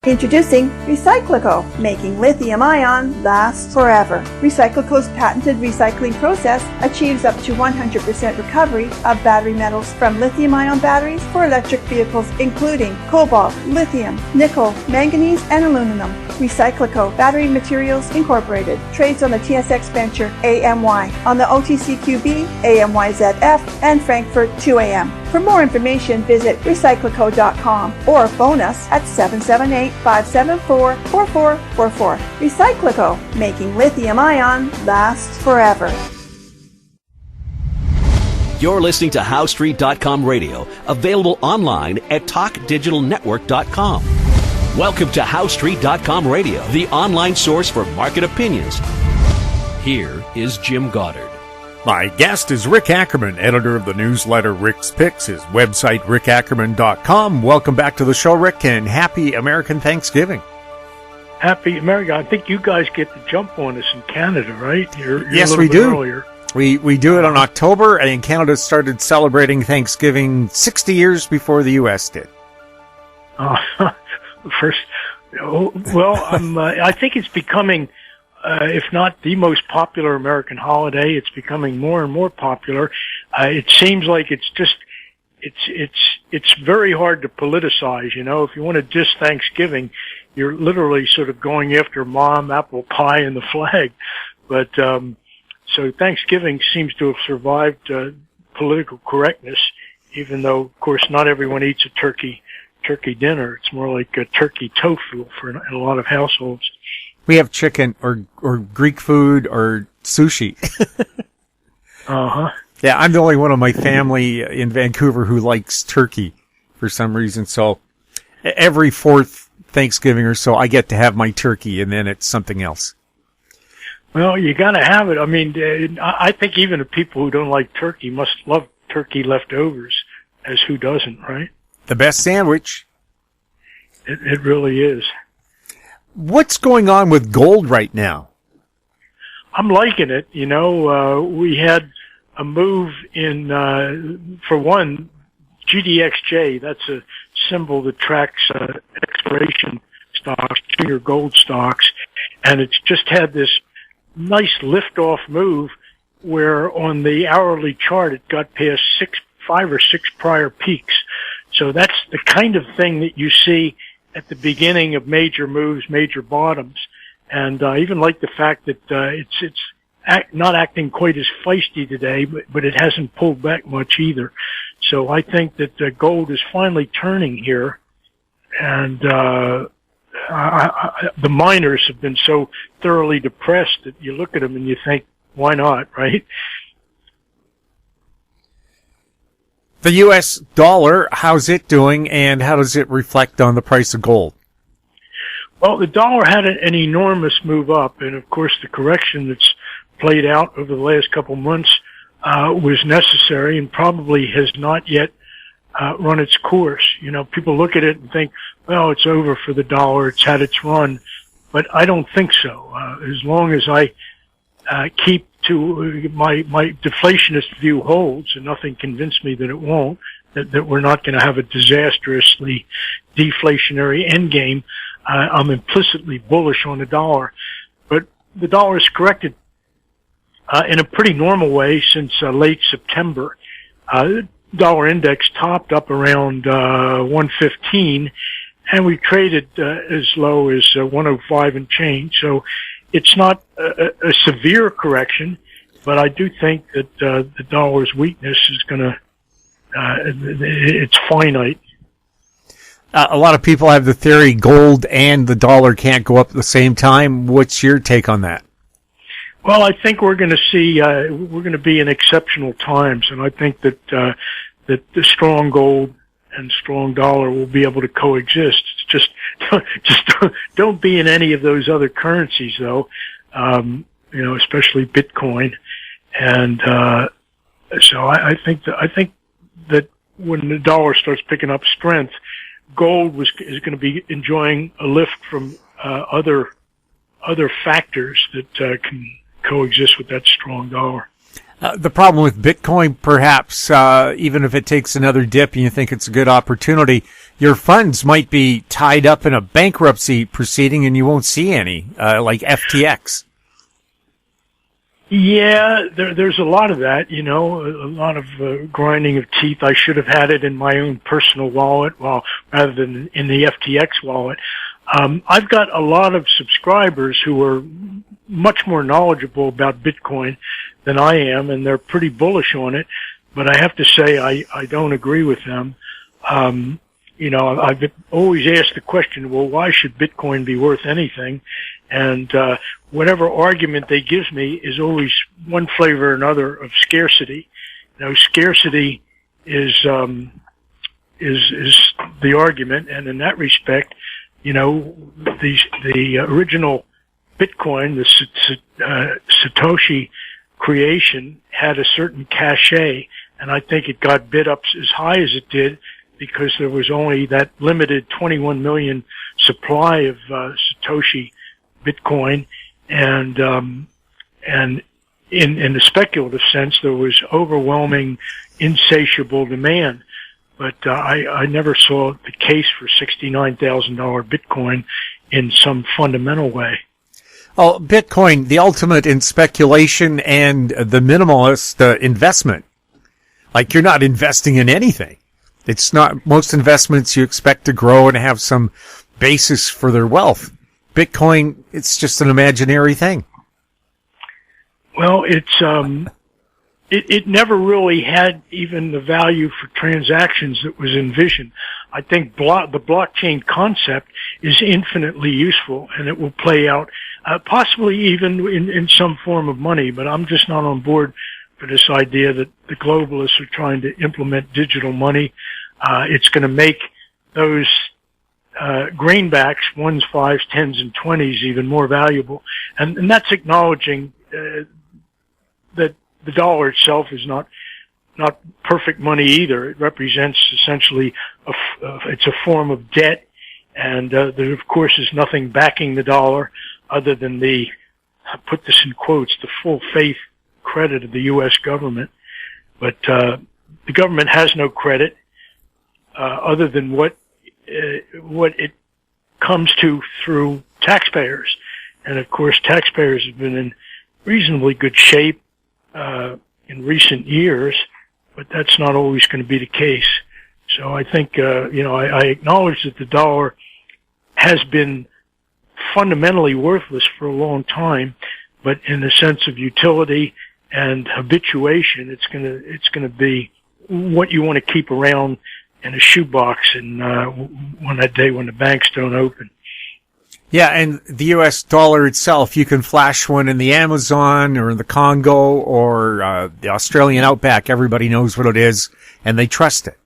Introducing Recyclical, making lithium-ion last forever. Recyclical's patented recycling process achieves up to 100% recovery of battery metals from lithium-ion batteries for electric vehicles, including cobalt, lithium, nickel, manganese, and aluminum. Recyclical Battery Materials Incorporated trades on the TSX Venture AMY, on the OTCQB AMYZF, and Frankfurt 2AM. For more information, visit Recyclical.com or phone us at 778-574-4444. Recyclical, making lithium-ion last forever. You're listening to HowStreet.com radio, available online at TalkDigitalNetwork.com. Welcome to HowStreet.com radio, the online source for market opinions. Here is Jim Goddard. My guest is Rick Ackerman, editor of the newsletter Rick's Picks, his website rickackerman.com. Welcome back to the show, Rick, and happy American Thanksgiving. Happy America. I think you guys get the jump on us in Canada, right? You're yes, we do. Earlier. We do it on October, and Canada started celebrating Thanksgiving 60 years before the U.S. did. I think it's becoming... if not the most popular American holiday, it's becoming more and more popular. It seems like it's very hard to politicize, you know. If you want to diss Thanksgiving, you're literally sort of going after mom, apple pie, and the flag. But, so Thanksgiving seems to have survived, political correctness, even though, of course, not everyone eats a turkey dinner. It's more like a turkey tofu in a lot of households. We have chicken or Greek food or sushi. Uh-huh. Yeah, I'm the only one of my family in Vancouver who likes turkey for some reason. So every fourth Thanksgiving or so, I get to have my turkey, and then it's something else. Well, you got to have it. I mean, I think even the people who don't like turkey must love turkey leftovers, as who doesn't, right? The best sandwich. It really is. What's going on with gold right now? I'm liking it. You know, we had a move in, for one, GDXJ. That's a symbol that tracks exploration stocks, junior gold stocks, and it's just had this nice lift-off move where on the hourly chart it got past 5 or 6 prior peaks. So that's the kind of thing that you see at the beginning of major moves, major bottoms. And I even like the fact that it's not acting quite as feisty today, but it hasn't pulled back much either. So I think that gold is finally turning here. And the miners have been so thoroughly depressed that you look at them and you think, why not, right? The U.S. dollar, how's it doing, and how does it reflect on the price of gold? Well, the dollar had an enormous move up, and of course the correction that's played out over the last couple months was necessary and probably has not yet run its course. You know, people look at it and think, well, it's over for the dollar, it's had its run, but I don't think so. As long as I keep to my deflationist view holds, and nothing convinced me that it won't, that we're not going to have a disastrously deflationary endgame. I'm implicitly bullish on the dollar, but the dollar has corrected in a pretty normal way since late September. The dollar index topped up around 115, and we traded as low as 105 and change. So it's not a severe correction, but I do think that the dollar's weakness is going to it's finite. A lot of people have the theory gold and the dollar can't go up at the same time. What's your take on that? Well, I think we're going to see we're going to be in exceptional times, and I think that that the strong gold and strong dollar will be able to coexist. It's just don't be in any of those other currencies, though. You know, especially Bitcoin, and so I think that when the dollar starts picking up strength, gold is going to be enjoying a lift from other factors that can coexist with that strong dollar. The problem with Bitcoin, perhaps, even if it takes another dip and you think it's a good opportunity, your funds might be tied up in a bankruptcy proceeding and you won't see any, like FTX. Yeah, there's a lot of that, a lot of grinding of teeth. I should have had it in my own personal wallet, rather than in the FTX wallet. I've got a lot of subscribers who are much more knowledgeable about Bitcoin than I am, and they're pretty bullish on it. But I have to say, I don't agree with them. I've always asked the question, well, why should Bitcoin be worth anything? And whatever argument they give me is always one flavor or another of scarcity. Scarcity is the argument, and in that respect, the original Bitcoin, the Satoshi creation, had a certain cachet, and I think it got bid up as high as it did because there was only that limited 21 million supply of Satoshi Bitcoin, and in the speculative sense, there was overwhelming, insatiable demand. But I never saw the case for $69,000 Bitcoin in some fundamental way. Oh, Bitcoin, the ultimate in speculation and the minimalist investment. Like, you're not investing in anything. It's not, most investments you expect to grow and have some basis for their wealth. Bitcoin, it's just an imaginary thing. Well, it never really had even the value for transactions that was envisioned. I think the blockchain concept is infinitely useful, and it will play out possibly even in some form of money, but I'm just not on board for this idea that the globalists are trying to implement digital money. It's going to make those greenbacks, 1s, 5s, 10s, and 20s, even more valuable. And that's acknowledging that the dollar itself is not perfect money either. It represents essentially it's a form of debt, and there of course is nothing backing the dollar other than I put this in quotes, the full faith credit of the U.S. government. But the government has no credit other than what it comes to through taxpayers. And of course, taxpayers have been in reasonably good shape in recent years, but that's not always going to be the case. So I think, I acknowledge that the dollar has been fundamentally worthless for a long time, but in the sense of utility and habituation, it's going to be what you want to keep around in a shoebox and on that day when the banks don't open. Yeah, and the U.S. dollar itself, you can flash one in the Amazon or in the Congo or the Australian outback. Everybody knows what it is, and they trust it.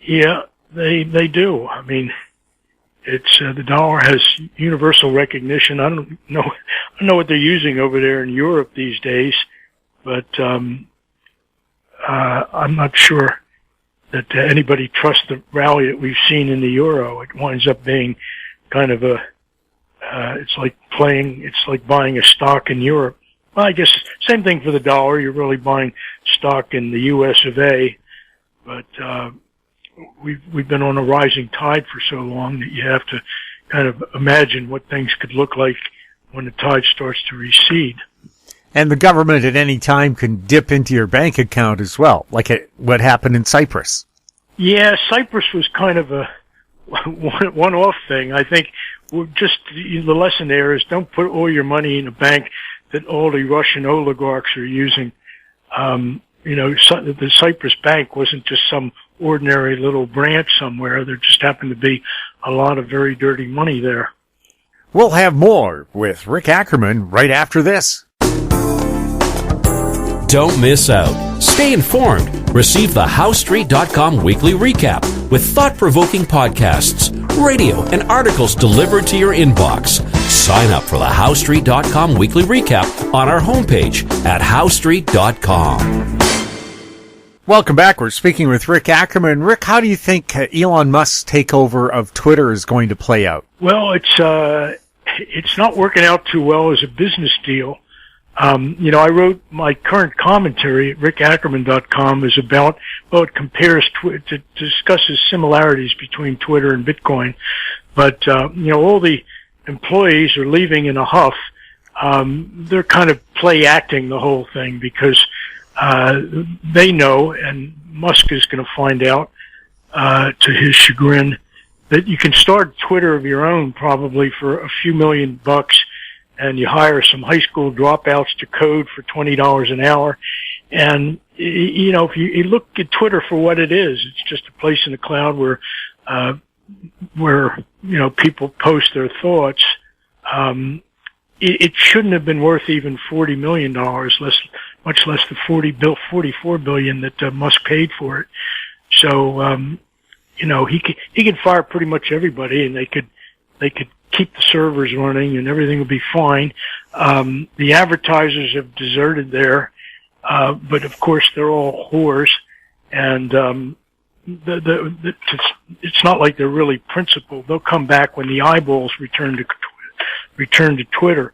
Yeah, they do. I mean, it's the dollar has universal recognition. I don't know what they're using over there in Europe these days, but I'm not sure that anybody trusts the rally that we've seen in the euro. It winds up being kind of it's like buying a stock in Europe. Well, I guess same thing for the dollar. You're really buying stock in the US of A, but we've been on a rising tide for so long that you have to kind of imagine what things could look like when the tide starts to recede. And the government at any time can dip into your bank account as well, like what happened in Cyprus. Yeah, Cyprus was kind of a one-off thing. I think just the lesson there is don't put all your money in a bank that all the Russian oligarchs are using. The Cyprus bank wasn't just some ordinary little branch somewhere. There just happened to be a lot of very dirty money there. We'll have more with Rick Ackerman right after this. Don't miss out. Stay informed. Receive the HowStreet.com weekly recap with thought-provoking podcasts, radio, and articles delivered to your inbox. Sign up for the HowStreet.com weekly recap on our homepage at HowStreet.com. Welcome back. We're speaking with Rick Ackerman. Rick, how do you think Elon Musk's takeover of Twitter is going to play out? Well, it's not working out too well as a business deal. I wrote my current commentary at rickackerman.com is about, it compares, it discusses similarities between Twitter and Bitcoin. But, all the employees are leaving in a huff. They're kind of play acting the whole thing because, they know, and Musk is going to find out, to his chagrin, that you can start Twitter of your own probably for a few $1,000,000, and you hire some high school dropouts to code for $20 an hour. And, if you look at Twitter for what it is, it's just a place in the cloud where people post their thoughts. It shouldn't have been worth even $40 million, much less the $44 billion that Musk paid for it. So, he could fire pretty much everybody, and they could keep the servers running, and everything would be fine. The advertisers have deserted there, but of course they're all whores, and it's not like they're really principled. They'll come back when the eyeballs return to Twitter.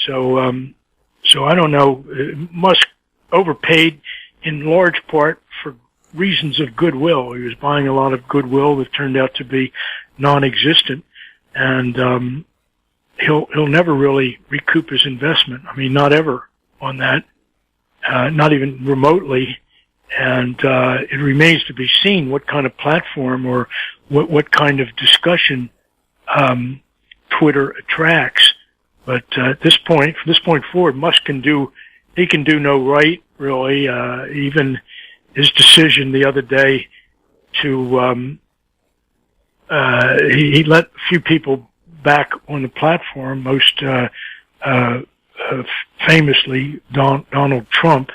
So I don't know. Musk overpaid in large part for reasons of goodwill. He was buying a lot of goodwill that turned out to be non-existent, and he'll never really recoup his investment. I mean, not ever on that, not even remotely. And it remains to be seen what kind of platform or what kind of discussion Twitter attracts. But from this point forward, Musk can do no right, really. Even his decision the other day to he let a few people back on the platform, most famously Donald Trump.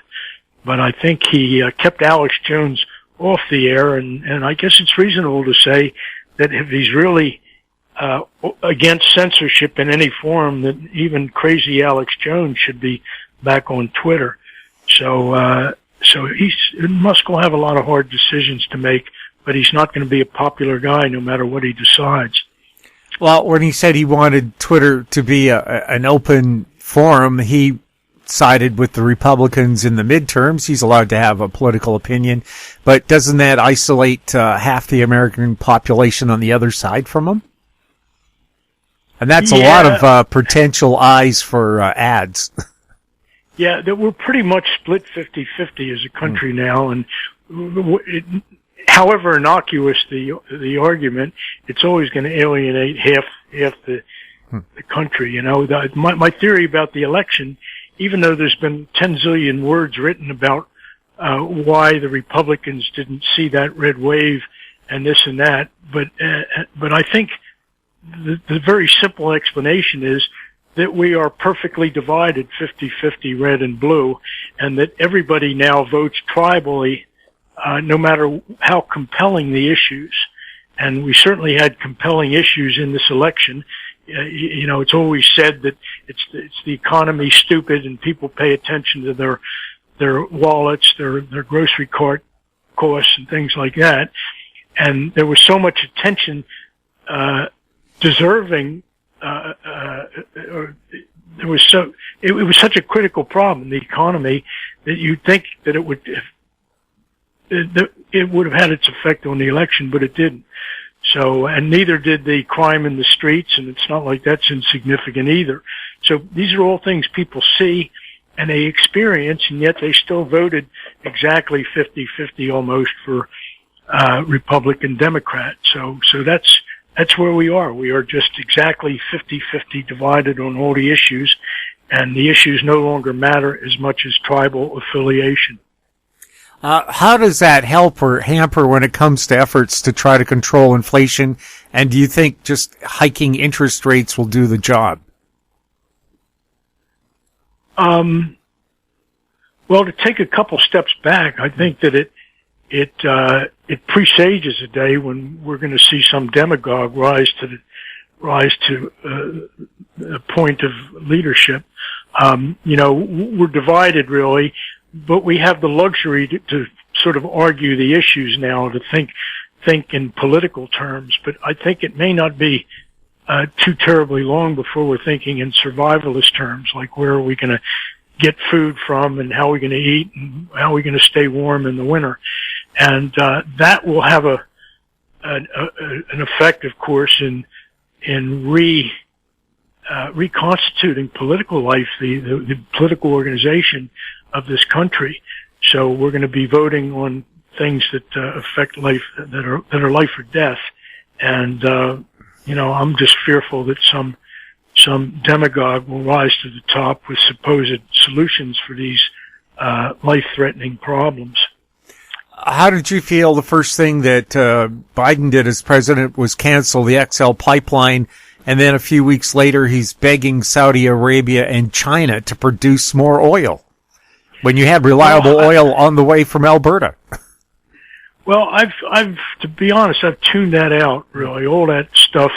But I think he kept Alex Jones off the air, and I guess it's reasonable to say that if he's really against censorship in any form, that even crazy Alex Jones should be back on Twitter. So Musk will have a lot of hard decisions to make, but he's not going to be a popular guy no matter what he decides. Well, when he said he wanted Twitter to be an open forum, he sided with the Republicans in the midterms. He's allowed to have a political opinion, but doesn't that isolate half the American population on the other side from him? And that's a lot of potential eyes for ads. Yeah, that we're pretty much split 50-50 as a country now, and however innocuous the argument, it's always going to alienate half the country. My theory about the election, even though there's been 10 zillion words written about why the Republicans didn't see that red wave and this and that, but I think the very simple explanation is that we are perfectly divided 50-50 red and blue, and that everybody now votes tribally, no matter how compelling the issues. And we certainly had compelling issues in this election. It's always said that it's the economy stupid, and people pay attention to their wallets, their grocery cart costs and things like that. And there was so much attention, deserving, it was such a critical problem in the economy that you'd think that it would have had its effect on the election, but it didn't. So, and neither did the crime in the streets, and it's not like that's insignificant either. So these are all things people see and they experience, and yet they still voted exactly 50-50 almost for Republican Democrat. So that's where we are. We are just exactly 50-50 divided on all the issues, and the issues no longer matter as much as tribal affiliation. How does that help or hamper when it comes to efforts to try to control inflation? And do you think just hiking interest rates will do the job? Well, to take a couple steps back, I think that it presages a day when we're going to see some demagogue rise to a point of leadership. We're divided really, but we have the luxury to sort of argue the issues now, to think in political terms. But I think it may not be too terribly long before we're thinking in survivalist terms, like where are we going to get food from, and how we're going to eat, and how we're going to stay warm in the winter. And that will have an effect, of course, in reconstituting political life, the political organization of this country. So we're going to be voting on things that affect life, that are life or death. And I'm just fearful that some demagogue will rise to the top with supposed solutions for these life-threatening problems. How did you feel the first thing that Biden did as president was cancel the XL pipeline, and then a few weeks later he's begging Saudi Arabia and China to produce more oil when you had reliable oil on the way from Alberta? Well, I've to be honest, I've tuned that out, really, all that stuff.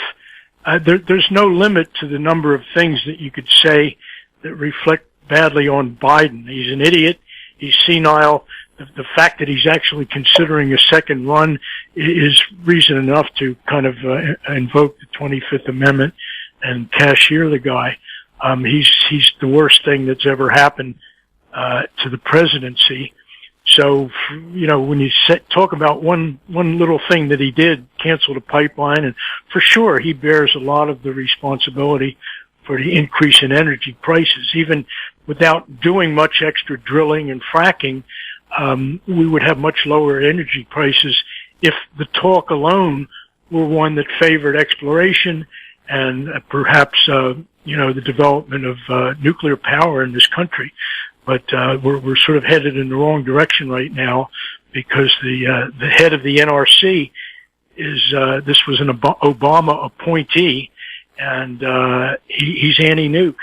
There's no limit to the number of things that you could say that reflect badly on Biden. He's an idiot. He's senile. The fact that he's actually considering a second run is reason enough to kind of invoke the 25th Amendment and cashier the guy. He's the worst thing that's ever happened to the presidency. So, when you talk about one little thing that he did, cancel the pipeline, and for sure he bears a lot of the responsibility for the increase in energy prices. Even without doing much extra drilling and fracking, we would have much lower energy prices if the talk alone were one that favored exploration and perhaps, the development of nuclear power in this country. But we're sort of headed in the wrong direction right now because the head of the NRC this was an Obama appointee, and he's anti-nuke.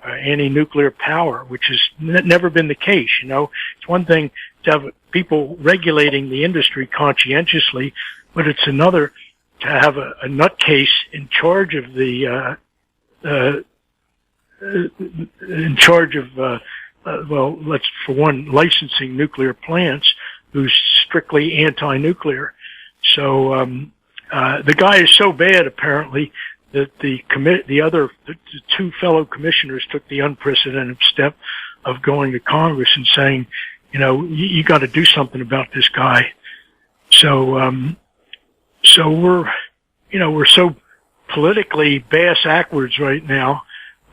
Anti-nuclear power, which has never been the case. It's one thing to have people regulating the industry conscientiously, but it's another to have a nutcase in charge of let's for one, licensing nuclear plants, who's strictly anti-nuclear. So the guy is so bad, apparently, that the two fellow commissioners took the unprecedented step of going to Congress and saying, you got to do something about this guy. So we're so politically bass-ackwards right now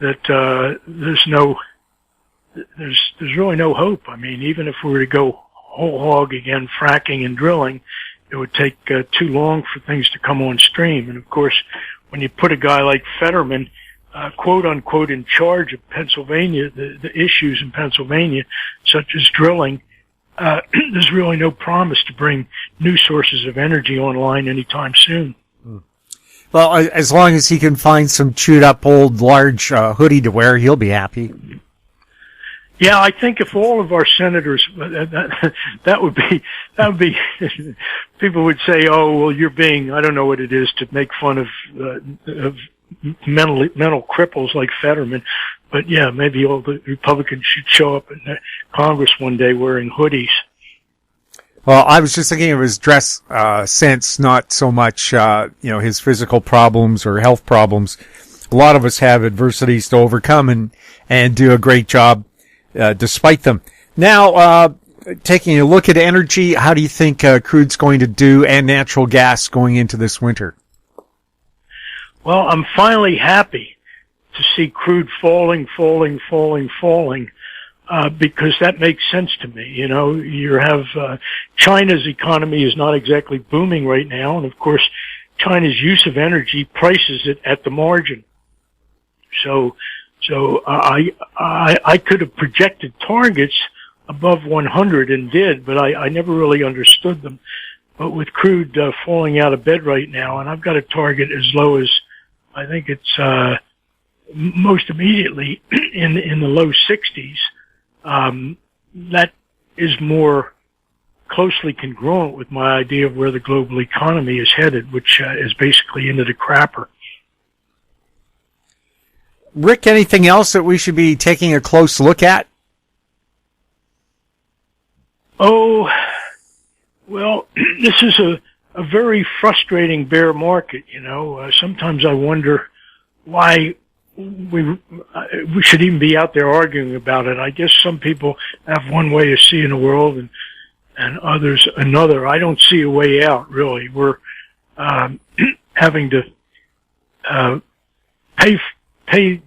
that there's really no hope. I mean, even if we were to go whole hog again, fracking and drilling, it would take too long for things to come on stream. And of course, when you put a guy like Fetterman, quote unquote, in charge of Pennsylvania, the issues in Pennsylvania, such as drilling, there's really no promise to bring new sources of energy online anytime soon. Well, as long as he can find some chewed up old large hoodie to wear, he'll be happy. Yeah, I think if all of our senators, that would be, people would say, oh, well, you're being, I don't know what it is to make fun of mental cripples like Fetterman. But yeah, maybe all the Republicans should show up in Congress one day wearing hoodies. Well, I was just thinking of his dress sense, not so much, his physical problems or health problems. A lot of us have adversities to overcome and do a great job despite them. Now, taking a look at energy, how do you think crude's going to do and natural gas going into this winter? Well, I'm finally happy to see crude falling, because that makes sense to me. You have China's economy is not exactly booming right now, and of course, China's use of energy prices it at the margin. So I could have projected targets above 100 and did, but I never really understood them. But with crude falling out of bed right now, and I've got a target as low as, I think it's most immediately in the low 60s, that is more closely congruent with my idea of where the global economy is headed, which is basically into the crapper. Rick, anything else that we should be taking a close look at? Oh, well, this is a very frustrating bear market, Sometimes I wonder why we should even be out there arguing about it. I guess some people have one way of seeing the world and others another. I don't see a way out, really. We're having to pay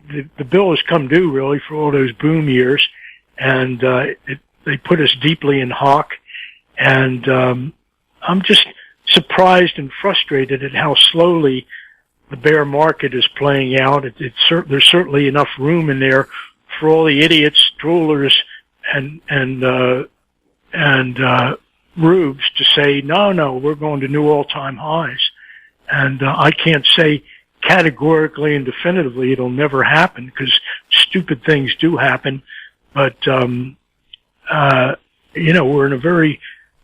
the bill has come due, really, for all those boom years, and they put us deeply in hock. And I'm just surprised and frustrated at how slowly the bear market is playing out. There's certainly enough room in there for all the idiots, droolers, and rubes to say, no, we're going to new all-time highs. And I can't say categorically and definitively it'll never happen, because stupid things do happen. But we're in a very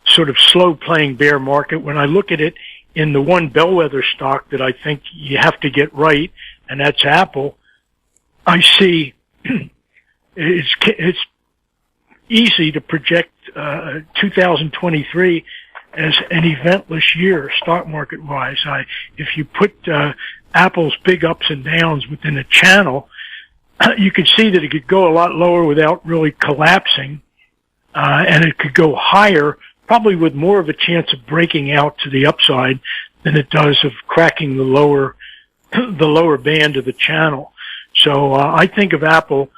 sort of slow-playing bear market. When I look at it in the one bellwether stock that I think you have to get right, and that's Apple, I see it's easy to project 2023 as an eventless year, stock market-wise. If you put Apple's big ups and downs within a channel, you could see that it could go a lot lower without really collapsing, and it could go higher, probably with more of a chance of breaking out to the upside than it does of cracking the lower band of the channel. So I think of Apple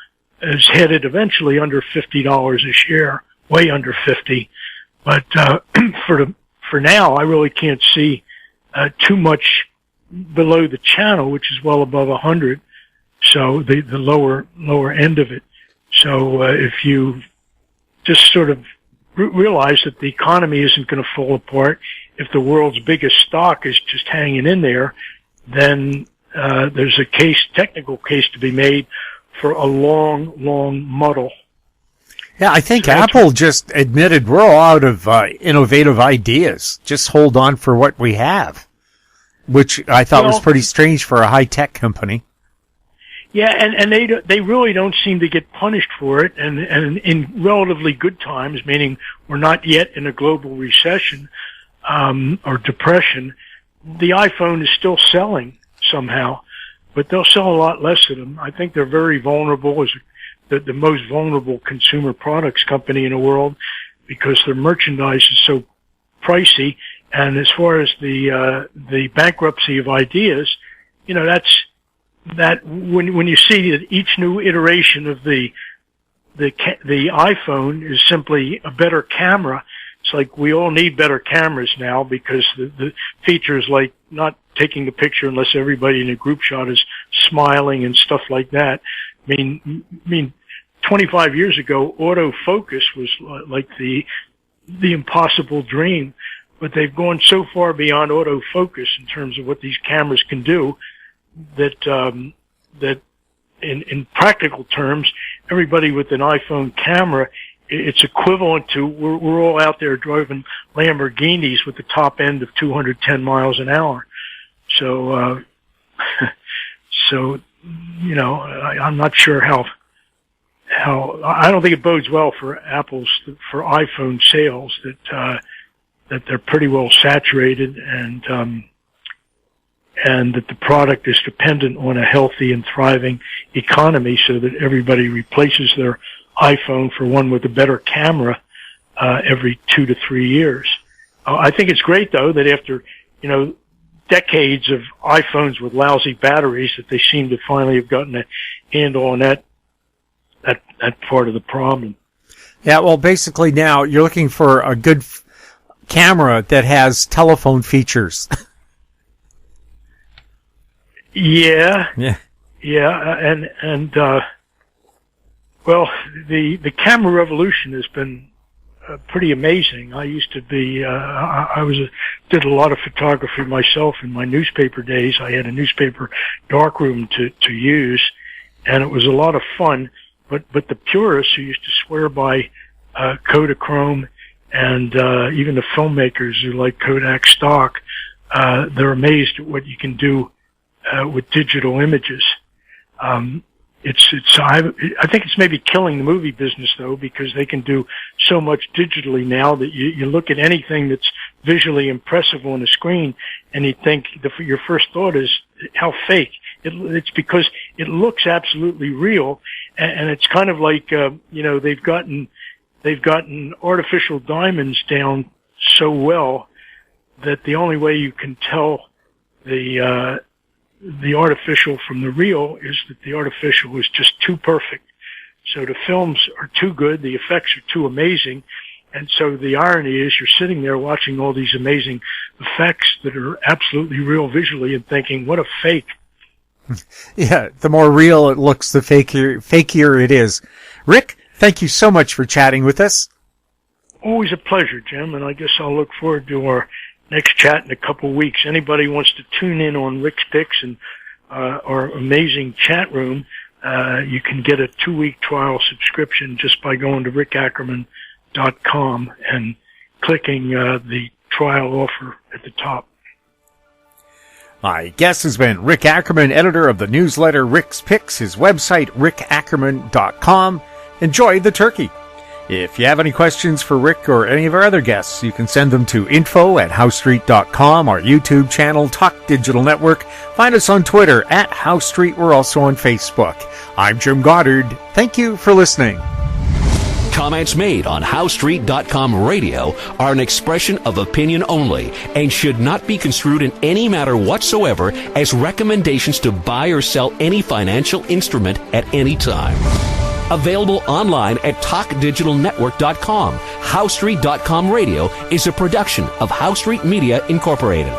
as headed eventually under $50 a share, way under 50. But for now, I really can't see too much below the channel, which is well above 100. So the lower end of it. So if you just sort of realize that the economy isn't going to fall apart, if the world's biggest stock is just hanging in there, then there's a technical case to be made for a long muddle. Yeah, I think Apple just admitted we're all out of innovative ideas. Just hold on for what we have, which I thought was pretty strange for a high-tech company. Yeah, and they really don't seem to get punished for it, and in relatively good times, meaning we're not yet in a global recession or depression, the iPhone is still selling somehow, but they'll sell a lot less of them. I think they're very vulnerable as the most vulnerable consumer products company in the world, because their merchandise is so pricey. And as far as the bankruptcy of ideas, that when you see that each new iteration of the iPhone is simply a better camera, it's like we all need better cameras now, because the features like not taking a picture unless everybody in a group shot is smiling and stuff like that. I mean, 25 years ago, autofocus was like the impossible dream, but they've gone so far beyond autofocus in terms of what these cameras can do that in practical terms, everybody with an iPhone camera, it's equivalent to we're all out there driving Lamborghinis with the top end of 210 miles an hour. So I'm not sure how I don't think it bodes well for for iPhone sales that they're pretty well saturated, and that the product is dependent on a healthy and thriving economy, so that everybody replaces their iPhone for one with a better camera every 2 to 3 years. I think it's great, though, that after decades of iPhones with lousy batteries, that they seem to finally have gotten a handle on that part of the problem. Yeah, well, basically now you're looking for a good camera that has telephone features. Yeah. And well, the camera revolution has been pretty amazing. I used to be, did a lot of photography myself in my newspaper days. I had a newspaper darkroom to use, and it was a lot of fun. But the purists who used to swear by Kodachrome, and even the filmmakers who like Kodak stock, they're amazed at what you can do with digital images. I think it's maybe killing the movie business, though, because they can do so much digitally now that you look at anything that's visually impressive on the screen, and you think your first thought is, how fake It's because it looks absolutely real, and it's kind of like they've gotten artificial diamonds down so well that the only way you can tell the artificial from the real is that the artificial is just too perfect. So the films are too good, the effects are too amazing, and so the irony is you're sitting there watching all these amazing effects that are absolutely real visually and thinking, what a fake. Yeah, the more real it looks, the fakier it is. Rick, thank you so much for chatting with us. Always a pleasure, Jim, and I guess I'll look forward to our next chat in a couple of weeks. Anybody wants to tune in on Rick's Picks and our amazing chat room, you can get a 2-week trial subscription just by going to rickackerman.com and clicking the trial offer at the top. My guest has been Rick Ackerman, editor of the newsletter Rick's Picks, his website rickackerman.com. Enjoy the turkey. If you have any questions for Rick or any of our other guests, you can send them to info@howstreet.com, our YouTube channel, Talk Digital Network. Find us on Twitter @HowStreet. We're also on Facebook. I'm Jim Goddard. Thank you for listening. Comments made on HowStreet.com radio are an expression of opinion only and should not be construed in any matter whatsoever as recommendations to buy or sell any financial instrument at any time. Available online at TalkDigitalNetwork.com. HowStreet.com radio is a production of HowStreet Media Incorporated.